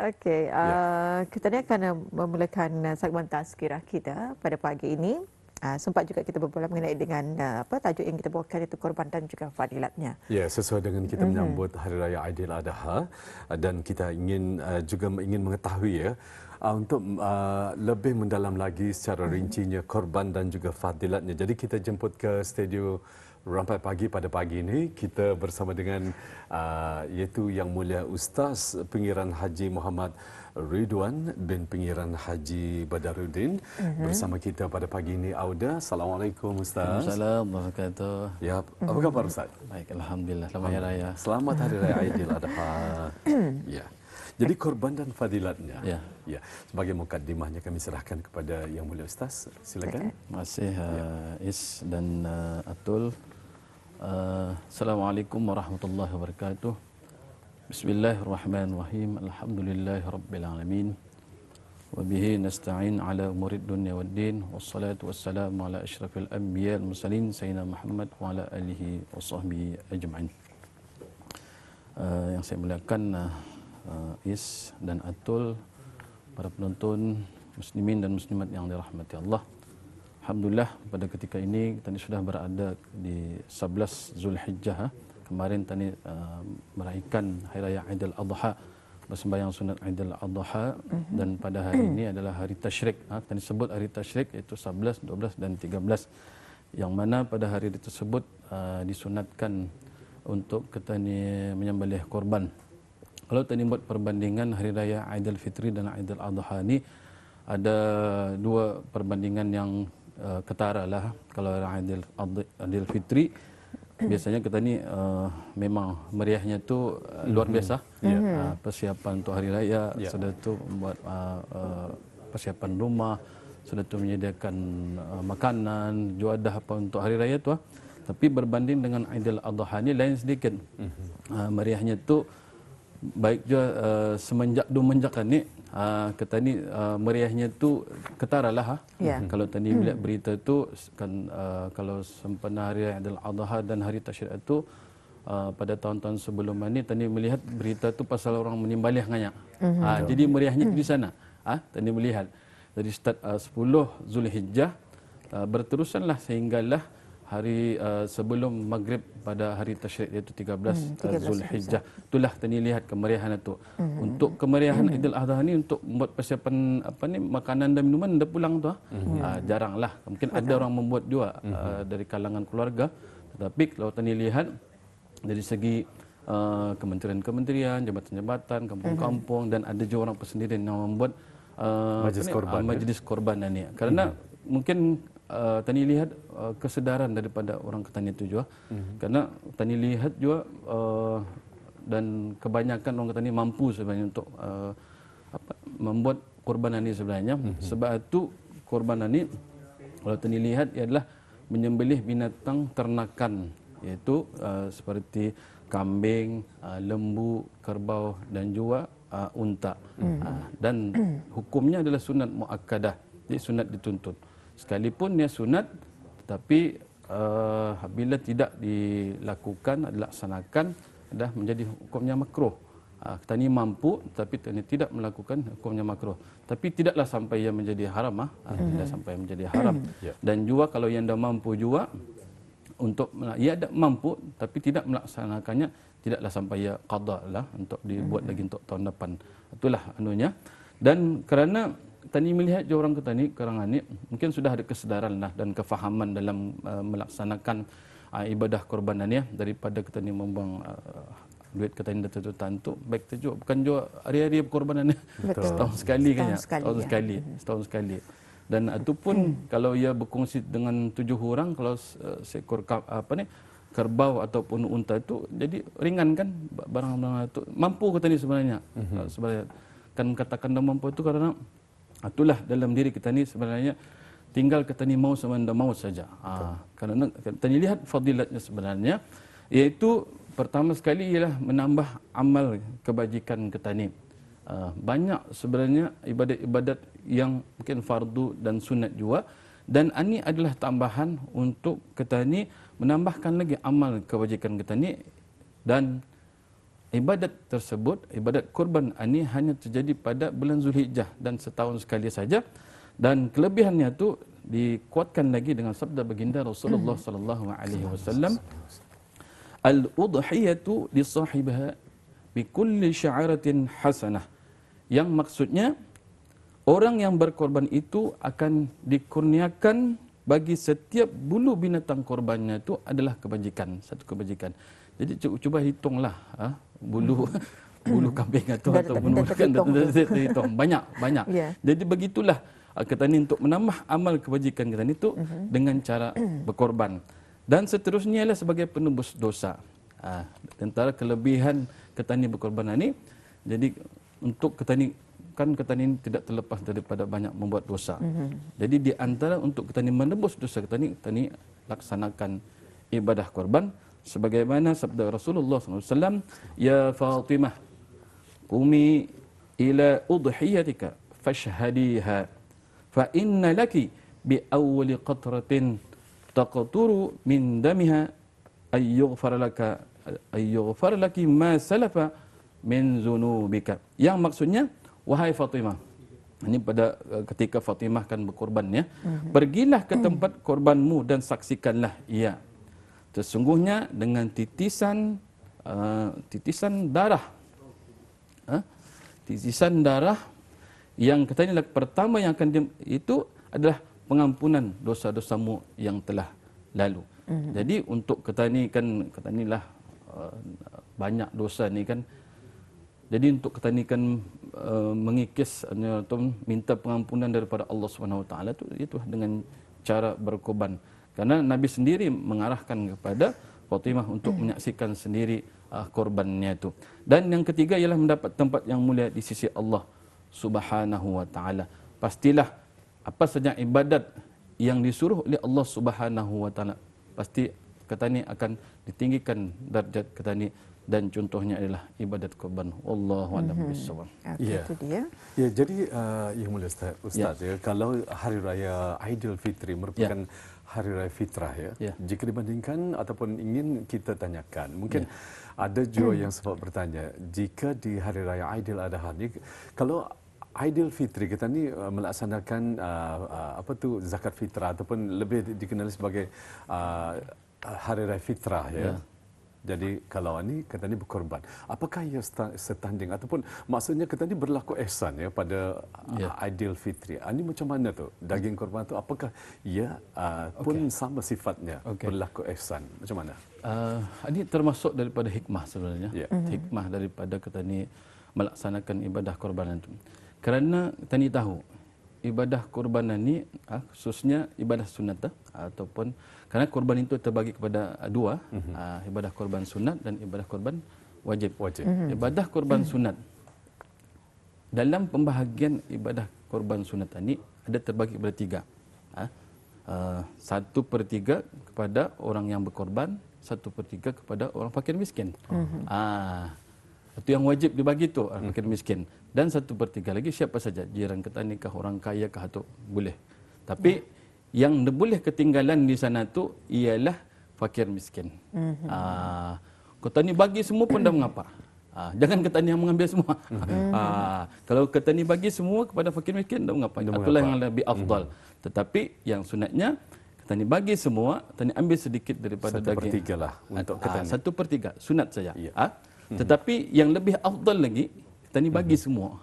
Okey, Ya. kita ni akan memulakan segmen tazkirah kita pada pagi ini. Sempat juga kita berbual mengenai dengan tajuk yang kita bawakan, itu korban dan juga fadilatnya. Ya, sesuai dengan kita menyambut Hari Raya Aidiladha, dan kita ingin juga ingin mengetahui ya, untuk lebih mendalam lagi secara rincinya korban dan juga fadilatnya. Jadi kita jemput ke studio Rampai Pagi pada pagi ini. Kita bersama dengan iaitu Yang Mulia Ustaz Pengiran Haji Muhammad Ridwan bin Pengiran Haji Badaruddin. Bersama kita pada pagi ini Auda. Assalamualaikum Ustaz. Assalamualaikum warahmatullahi wabarakatuh. Ya, apa khabar Ustaz? Baik, alhamdulillah. Selamat Hari Raya. Selamat Hari Raya Aidiladha. Ya. Jadi korban dan fadilatnya. Ya. Ya. Sebagai mukaddimahnya kami serahkan kepada Yang Mulia Ustaz. Silakan. Terima kasih Is dan Atul. Assalamualaikum warahmatullahi wabarakatuh. Bismillahirrahmanirrahim. Alhamdulillahirabbil alamin. Wa bihi nasta'in ala umurid dunya waddin. Wassalatu wassalamu ala asyrafil anbiya wal mursalin sayyidina Muhammad wa ala alihi washabbihi ajma'in. Yang saya muliakan Is dan Atul, para penonton muslimin dan muslimat yang dirahmati Allah. Alhamdulillah pada ketika ini tadi sudah berada di 11 Zulhijjah. Kemarin tadi meraihkan Hari Raya Aidil Adha, bersembahyang sunat Aidil Adha, dan pada hari ini adalah hari tasyrik. Tadi sebut hari tasyrik iaitu 11, 12 dan 13. Yang mana pada hari tersebut disunatkan untuk kita ni menyembelih korban. Kalau tadi buat perbandingan Hari Raya Aidil Fitri dan Aidil Adha ni, ada dua perbandingan yang ketara lah. Kalau Aidil Fitri biasanya kita ni memang meriahnya tu luar biasa. Persiapan untuk hari raya, sudah tu buat persiapan rumah, sudah tu menyediakan makanan, juadah apa untuk hari raya tu. Tapi berbanding dengan Aidil Adha ni lain sedikit. Meriahnya tu baik juga semenjak ni kita ni meriahnya tu ketara lah. Kalau tadi melihat berita tu kan, kalau sempena hari Aidil Adha dan hari tasyrik itu pada tahun-tahun sebelum ini tadi melihat berita tu pasal orang menyembelih banyak. Jadi meriahnya di sana. Tadi melihat dari start 10 Zulhijjah berterusanlah sehinggalah hari sebelum maghrib pada hari tasyrik iaitu 13 Zulhijjah. Itulah tadi lihat kemeriahan itu. Untuk kemeriahan Aidil Adha ni untuk membuat persiapan makanan dan minuman dah pulang tu. Jaranglah. Mungkin ada orang membuat juga dari kalangan keluarga. Tetapi kalau tadi lihat dari segi kementerian-kementerian, jabatan-jabatan, kampung-kampung, dan ada juga orang persendirian yang membuat majlis korban ni. Kerana mungkin tani lihat kesedaran daripada orang Ketanah itu juga. Karena tani lihat juga dan kebanyakan orang Ketanah mampu sebenarnya untuk membuat korban ini sebenarnya. Sebab itu korban ini kalau tani lihat adalah menyembelih binatang ternakan, iaitu seperti kambing, lembu, kerbau dan juga unta. Dan hukumnya adalah sunat muakkadah, jadi sunat dituntut. Sekalipun dia sunat, tetapi apabila tidak dilakukan, dilaksanakan, dah menjadi hukumnya makruh. Kita ni mampu, tapi kita tidak melakukan, hukumnya makruh. Tapi tidaklah sampai ia menjadi haram. Tidak sampai menjadi haram. Dan juga kalau yang dah mampu juga, untuk ia ada mampu, tapi tidak melaksanakannya, tidaklah sampai ia qada lah untuk dibuat lagi untuk tahun depan. Itulah anunya. Dan kerana tani melihat je orang Ketanah karangan ni mungkin sudah ada kesedaran lah dan kefahaman dalam melaksanakan ibadah korbanannya, daripada Ketanah membuang duit Ketanah tentu baik tu bukan juga hari-hari korbanannya. Setahun sekali kan ya. Setahun sekali. Dan itu pun kalau ia berkongsi dengan 7 orang, kalau seekor kerbau ataupun unta itu jadi ringan kan barang-barang itu. Mampu Ketanah sebenarnya. Sebenarnya kan katakan dah mampu itu karena itulah dalam diri kita ni sebenarnya tinggal kita ni mau sama tidak mau saja. Kerana kita ni lihat fadilatnya sebenarnya, iaitu pertama sekali ialah menambah amal kebajikan kita ni. Banyak sebenarnya ibadat-ibadat yang mungkin fardu dan sunat juga, dan ini adalah tambahan untuk kita ni menambahkan lagi amal kebajikan kita ni, dan ibadat tersebut, ibadat kurban ini hanya terjadi pada bulan Zulhijjah dan setahun sekali saja, dan kelebihannya itu dikuatkan lagi dengan sabda baginda Rasulullah sallallahu alaihi wasallam, al-udhiyatu li sahibiha bi kulli sya'aratin hasanah, yang maksudnya orang yang berkorban itu akan dikurniakan bagi setiap bulu binatang korbannya itu adalah kebajikan, satu kebajikan. Jadi cuba hitunglah bulu kambing atau bulu kan terhitung banyak. Yeah. Jadi begitulah kita ni untuk menambah amal kebajikan kita ni itu dengan cara berkorban. Dan seterusnya ialah sebagai penebus dosa. Antara kelebihan ketani berkorban ini, jadi untuk ketani kan ketani tidak terlepas daripada banyak membuat dosa. Jadi di antara untuk ketani menebus dosa ketani laksanakan ibadah korban sebagaimana sabda Rasulullah SAW, ya Fatimah, qumi ila udhiyatika fashhadiha fa inna laki bi awwali qatratin taqturu min damiha ayyughfar laki ma salafa min zunubika. Yang maksudnya, wahai Fatimah, ini pada ketika Fatimah kan berkorban ya, pergilah ke tempat korbanmu dan saksikanlah ia. Sesungguhnya dengan titisan darah, titisan darah yang katanya pertama yang akan itu adalah pengampunan dosa-dosamu yang telah lalu. Jadi untuk ketanilah banyak dosa ni kan. Jadi untuk ketanikan mengikis atau minta pengampunan daripada Allah Subhanahu Wa Taala itu dengan cara berkorban. Karena Nabi sendiri mengarahkan kepada Fatimah untuk menyaksikan sendiri korbannya itu. Dan yang ketiga ialah mendapat tempat yang mulia di sisi Allah Subhanahu Wa Taala. Pastilah apa saja ibadat yang disuruh oleh Allah Subhanahu Wa Taala, pasti ketani akan ditinggikan darjat ketani, dan contohnya adalah ibadat korban. Wallahu a'lam bishawab. Ya. Itu dia. Ya, jadi yang mulia Ustaz ya, kalau hari raya Aidilfitri merupakan hari raya fitrah ya. Jika dibandingkan ataupun ingin kita tanyakan, mungkin ada juga yang sempat bertanya, jika di hari raya Aidil Adha ni, kalau Aidilfitri kita ni melaksanakan zakat fitrah ataupun lebih dikenali sebagai hari raya fitrah ya. Jadi kalau ini kata ni berkorban, apakah ia setanding ataupun maksudnya kata ni berlaku ihsan ya pada Aidilfitri? Ini macam mana tu daging korban tu, apakah ia pun sama sifatnya berlaku ihsan? Macam mana? Ini termasuk daripada hikmah sebenarnya. Hikmah daripada kata ni melaksanakan ibadah korban itu. Kerana kita ni tahu ibadah korban ini khususnya ibadah sunat ataupun kerana korban itu terbagi kepada dua, ibadah korban sunat dan ibadah korban wajib. Ibadah korban sunat, dalam pembahagian ibadah korban sunat ini ada terbagi kepada tiga. 1/3 kepada orang yang berkorban, 1/3 kepada orang fakir miskin. Itu yang wajib dibagi tu orang fakir miskin. Dan 1/3 lagi siapa saja, jiran ketani kah, orang kaya kah, itu boleh. Tapi yang boleh ketinggalan di sana tu ialah fakir miskin. Ketani bagi semua pun dah mengapa. Jangan ketani yang mengambil semua. Kalau ketani bagi semua kepada fakir miskin, dah mengapa. Itulah yang lebih afdal. Tetapi yang sunatnya, ketani bagi semua, ketani ambil sedikit daripada daging. 1/3 lah untuk ketani. 1/3 sunat saja. Tetapi yang lebih afdal lagi, ketani bagi semua.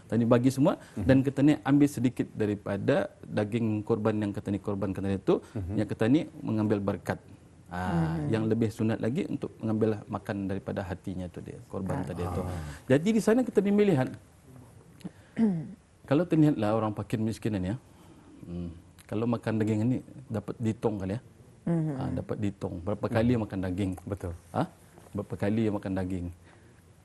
Ketani bagi semua dan ketani ambil sedikit daripada daging korban yang ketani korbankan itu, yang ketani mengambil berkat. Yang lebih sunat lagi untuk mengambil makan daripada hatinya itu dia, korban tadi itu. Jadi di sana kita melihat kalau terlihatlah orang fakir miskin ini ya, kalau makan daging ini dapat dihitung kali ya. Dapat dihitung berapa kali makan daging. Betul. Berapa kali makan daging.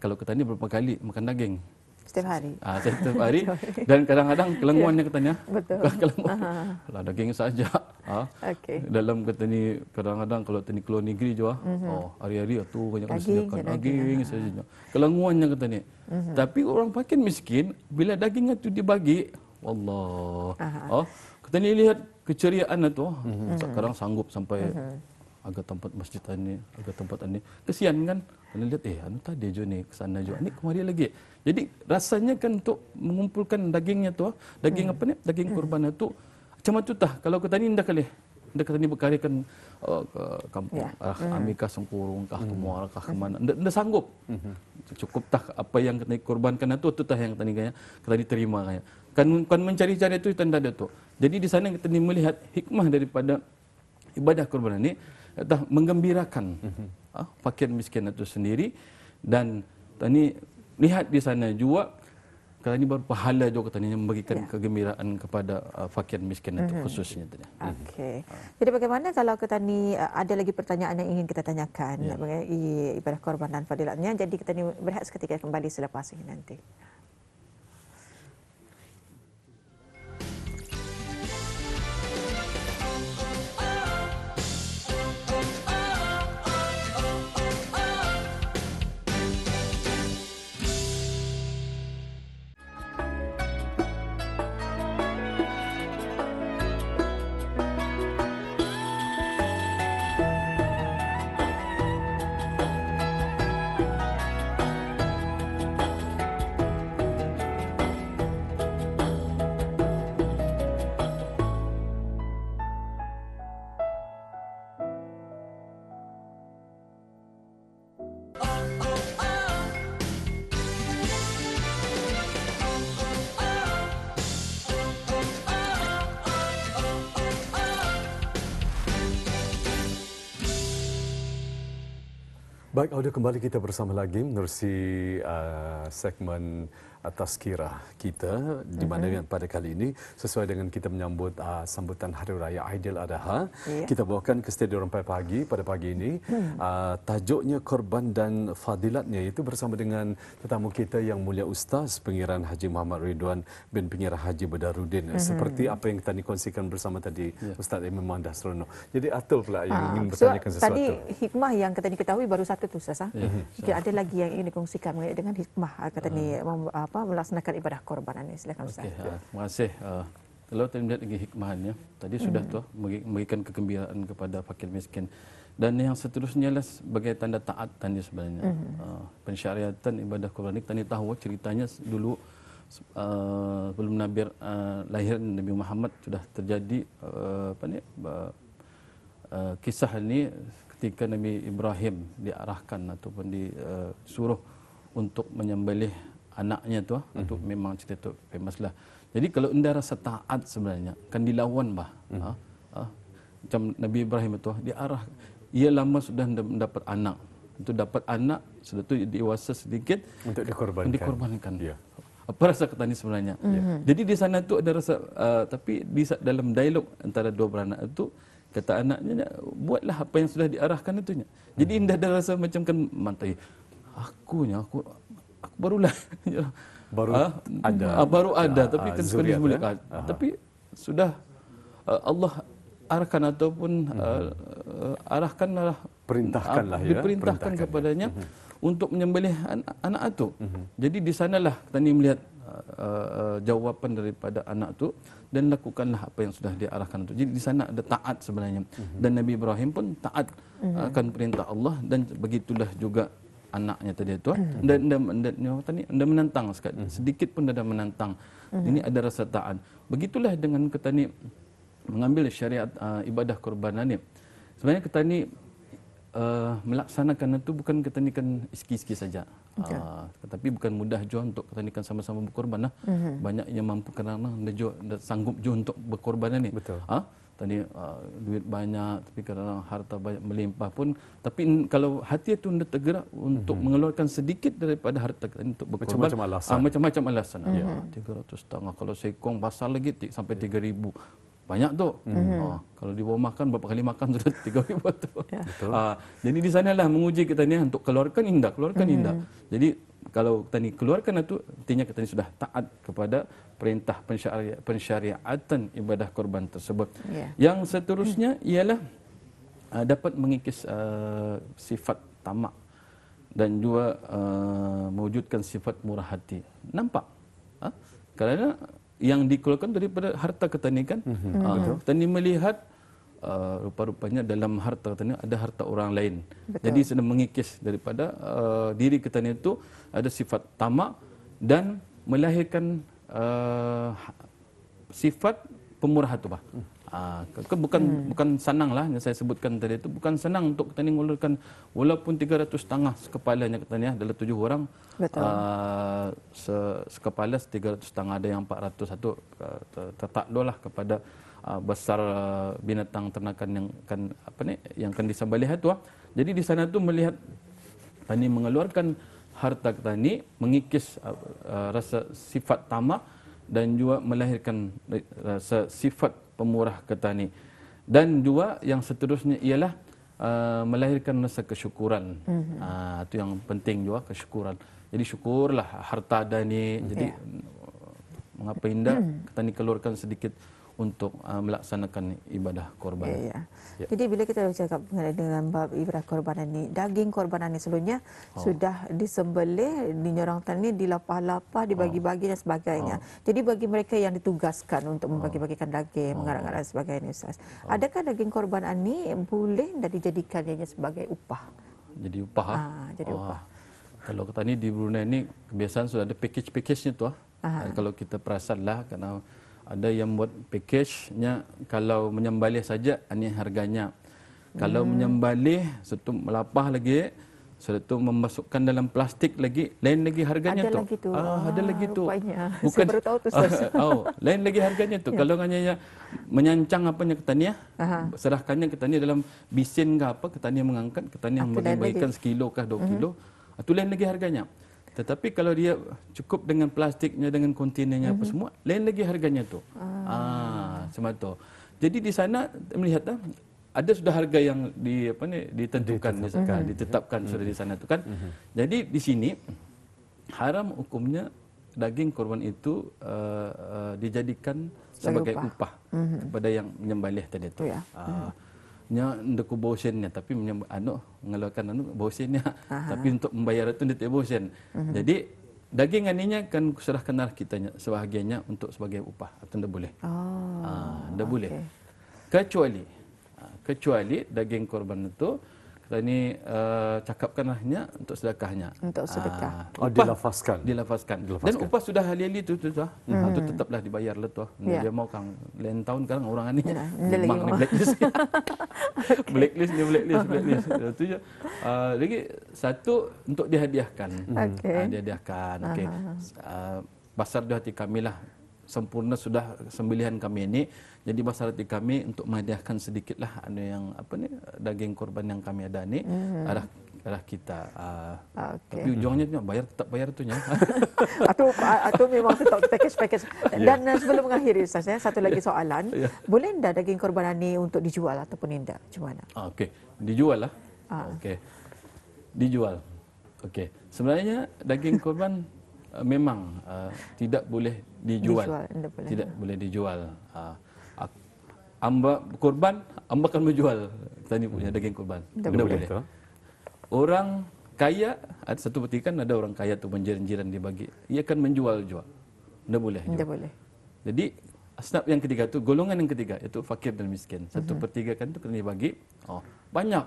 Kalau ketani berapa kali makan daging? Setiap hari. Setiap hari. Dan kadang-kadang kelenguannya katanya. Betul. Kalau daging saja. Dalam kata ni kadang-kadang kalau tani keluar negeri juga, hari-hari tu banyak sediakan daging saja. Kelenguannya kata ni. Tapi orang fakir miskin bila daging itu dibagi, wallah. Kata ni lihat keceriaan itu. Sekarang sanggup sampai agak tempat masjid ini, agak tempat ini. Kesian kan? Kalau lihat anu tadi jo ni ke sana jo. Ni kemari lagi. Jadi rasanya kan untuk mengumpulkan dagingnya tu, daging apa ni? Daging kurban itu macam tu tah. Kalau kita ni ndak kali. Ndak kata ni berkarya kan ke kampung Amerika Sengkurung kah ke Muara kah ke mana. Ndak sanggup. Cukup tah apa yang kena korbankan itu tah yang tadi kaya kita diterima kaya. Kan mencari-cari itu tanda ada tu. Jadi di sana kita melihat hikmah daripada ibadah kurban ini dah menggembirakan fakir miskin itu sendiri, dan tadi lihat di sana juga kalau ini baru pahala juga katanya membagikan kegembiraan kepada fakir miskin itu khususnya tadi. Okey. Jadi bagaimana kalau kita ni ada lagi pertanyaan yang ingin kita tanyakan mengenai ibadah korban dan fadilatnya. Jadi kita ni berehat seketika kembali selepas ini nanti. Baik, audio kembali kita bersama lagi menerusi segmen tazkirah kita di mana pada kali ini sesuai dengan kita menyambut sambutan Hari Raya Aidiladha, kita bawakan ke studio Rampai Pagi pada pagi ini. Tajuknya korban dan fadilatnya, itu bersama dengan tetamu kita yang mulia Ustaz Pengiran Haji Muhammad Ridwan bin Pengiran Haji Badarudin. Seperti apa yang kita kongsikan bersama tadi Ustaz Imam Dasrono. Jadi Atul pula yang ingin bertanyakan sesuatu. Tadi hikmah yang kita diketahui baru satu tu Ustaz. Mungkin ada lagi yang ingin dikongsikan mengenai dengan hikmah kata ni melaksanakan ibadah korban ini. Silakan Ustaz. Terima kasih. Kalau kita melihat lagi hikmahnya, tadi sudah tu memberikan kegembiraan kepada fakir miskin. Dan yang seterusnya lah sebagai tanda taat tadi sebenarnya. Pensyariatan ibadah korban ini tadi tahu ceritanya dulu sebelum Nabi lahir Nabi Muhammad sudah terjadi kisah ini ketika Nabi Ibrahim diarahkan ataupun disuruh untuk menyembelih anaknya tu, itu memang cerita tu famous lah. Jadi kalau anda rasa taat sebenarnya kan dilawan bah. Macam Nabi Ibrahim itu diarah, ia lama sudah mendapat anak. Itu dapat anak sudah tu dewasa sedikit untuk dikorbankan. Ya. Apa rasa kata ni sebenarnya? Jadi di sana tu ada rasa tapi di dalam dialog antara dua beranak itu kata anaknya, buatlah apa yang sudah diarahkan itunya. Jadi indah ada rasa macam kan mantai. Aku barulah baru ada tapi kan sekali boleh tapi sudah Allah arahkan ataupun arahkanlah perintahkanlah diperintahkan kepadanya untuk menyembelih anak itu. Jadi di sanalah kita ni melihat jawapan daripada anak itu dan lakukanlah apa yang sudah diarahkan itu. Jadi di sana ada taat sebenarnya. Dan Nabi Ibrahim pun taat akan perintah Allah, dan begitulah juga anaknya tadi itu. Dan menantang sekali. Sedikit pun ada menantang. Ini ada rasa taat. Begitulah dengan kita ni mengambil syariat ibadah korban ni. Sebenarnya kita ni melaksanakan itu bukan kita ni kan iski-iski saja. Tetapi bukan mudah juga untuk kita ni kan sama-sama berkorban lah. Banyak yang mampu kerana dia sanggup juga untuk berkorban ni. Betul. Tadi duit banyak, tapi kerana harta banyak melimpah pun, tapi kalau hati itu anda tergerak untuk mengeluarkan sedikit daripada harta kita untuk berkorban, macam-macam alasan. Macam-macam alasan. 300 kalau sekong pasal lagi sampai 3,000. Banyak tu. Kalau di bawah makan, berapa kali makan sudah 3,000 tu. Jadi di sanalah menguji kita ni untuk keluarkan indah. Jadi kalau kita ni keluarkan itu, artinya kita ni sudah taat kepada perintah pensyariatan ibadah korban tersebut. Yang seterusnya ialah dapat mengikis sifat tamak dan juga mewujudkan sifat murah hati. Nampak? Kerana yang dikeluarkan daripada harta kita ni kan, kita ni melihat rupa-rupanya dalam harta kita ni ada harta orang lain. Betul. Jadi sedang mengikis daripada diri kita ni itu ada sifat tamak dan melahirkan sifat pemurah hati, Pak. Bukan senang lah yang saya sebutkan tadi itu, bukan senang untuk kita ni mengulurkan walaupun 300 sekepalanya kita ni adalah 7 orang. Betul. Sekepala 300, ada yang 400 satu, tertakluklah kepada besar binatang ternakan yang akan disembelih itu. Jadi di sana tu melihat tani mengeluarkan harta tani, mengikis rasa sifat tamak dan juga melahirkan rasa sifat pemurah ketani. Dan juga yang seterusnya ialah melahirkan rasa kesyukuran. Itu yang penting juga, kesyukuran. Jadi syukurlah harta ada ni. Jadi mengapa indah ketani keluarkan sedikit untuk melaksanakan ibadah korban. Ya. Jadi bila kita bercakap mengenai dengan bab ibadah korbanan ni, daging korbanan ni sebelumnya sudah disembelih, dinyorongkan ni, dilapah-lapah, dibagi-bagi dan sebagainya. Jadi bagi mereka yang ditugaskan untuk membagi-bagikan daging, mengarang-arang dan sebagainya, Ustaz. Adakah daging korbanan ni boleh dan dijadikan ianya sebagai upah? Jadi upah. Jadi upah. Kalau kata ni di Brunei ni kebiasaan sudah ada package-nya tu. Kalau kita perasanlah, kerana ada yang buat package-nya, kalau menyembelih saja ini harganya. Kalau menyembelih satu melapah lagi, satu memasukkan dalam plastik lagi, lain lagi harganya ada tu. Lagi tu. Ada lagi tu. Rupanya. Bukan, saya baru tahu tu, Ustaz. Lain lagi harganya tu. Kalau hanya menyancang apanya ketani, serahkannya ketani dalam bisin ke apa, ketani mengangkat, ketani yang bagi-bagikan sekilo kah 2 kilo, itu lain lagi harganya. Tetapi kalau dia cukup dengan plastiknya, dengan kontainernya apa semua, lain lagi harganya tu. Semua tu. Jadi di sana melihat ada sudah harga yang ditentukan, ditetapkan sudah di sana tu kan. Jadi di sini haram hukumnya daging korban itu dijadikan sebagai upah kepada yang menyembelih tadi tu. Nya ndeku bosennya, tapi mengeluarkan bosennya, tapi untuk membayar itu tidak bosen. Jadi daging aninya kan serahkan arah kitanya sebahagiannya untuk sebagai upah, atau tidak boleh. Tidak boleh. Kecuali daging korban itu kita ni cakapkanlahnya untuk sedekahnya. Untuk sedekah. Dilafazkan. Dan upah sudah ahli-ahli tu itu tetaplah dibayar lah tu. Dia mau kang lain tahun kan orang ni memang ni blacklist. blacklist. Itu je. Lagi satu untuk dihadiahkan. Dihadiahkan. Okey. Basar di hati kami lah, sempurna sudah sembelihan kami ini. Jadi basar hati kami untuk menghadiahkan sedikitlah yang daging korban yang kami ada ni arah kita. Tapi ujungnya tetap bayar tu nya. atau memang tetap package. Dan sebelum mengakhiri, Ustaz, satu lagi soalan. Boleh tidak daging korban ini untuk dijual ataupun tidak? Macam mana? Okey, dijual lah. Okey. Dijual. Okey. Sebenarnya daging korban memang tidak boleh dijual. Tidak boleh dijual. Amba akan menjual tadi punya daging korban. Tidak boleh. Orang kaya, ada satu peti kan, ada orang kaya tu menjiran-jiran dibagi. Ia akan menjual juga. Tidak boleh. Tidak boleh. Jadi asnaf yang ketiga tu, golongan yang ketiga iaitu fakir dan miskin. 1/3 kan tu kena dibagi. Banyak.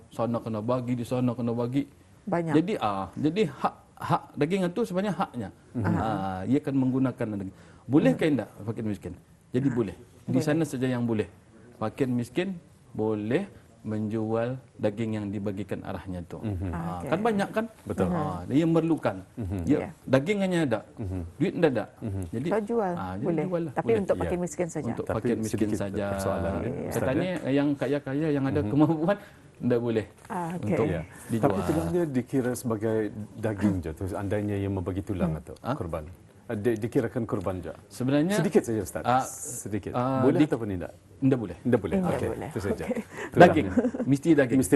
Sana kena bagi, di sana kena bagi. Banyak. Jadi hak daging itu sebenarnya haknya. Ia akan menggunakan daging. Boleh ke tidak fakir miskin? Jadi boleh. Di sana saja yang boleh. Fakir miskin boleh menjual daging yang dibagikan arahnya tu. Kan banyak kan? Betul. Dia memerlukan. Daging hanya ada. Duit tidak ada. Jadi jual. Boleh. Jual lah. Tapi boleh. untuk fakir miskin saja. Untuk fakir miskin saja. Katanya yang kaya-kaya yang ada kemampuan tidak boleh untuk dijual. Tapi tulangnya dikira sebagai daging je tu, andainya yang membagi tulang atau korban. Dikirakan korban je. Sebenarnya sedikit saja, Ustaz. Sedikit. Boleh ataupun tidak? Tidak boleh. Tidak boleh. Okey. Itu saja. Daging. Mesti daging. Mesti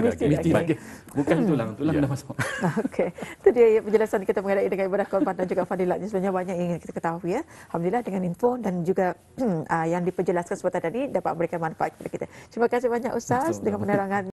daging. Bukan tulang. Tulang dah masuk. Okey. Itu dia penjelasan kita mengenai dengan ibadah korban dan juga fadilatnya. Sebenarnya banyak yang ingin kita ketahui ya. Alhamdulillah dengan info dan juga yang diperjelaskan sebentar tadi dapat memberikan manfaat kepada kita. Terima kasih banyak, Ustaz, dengan penerangan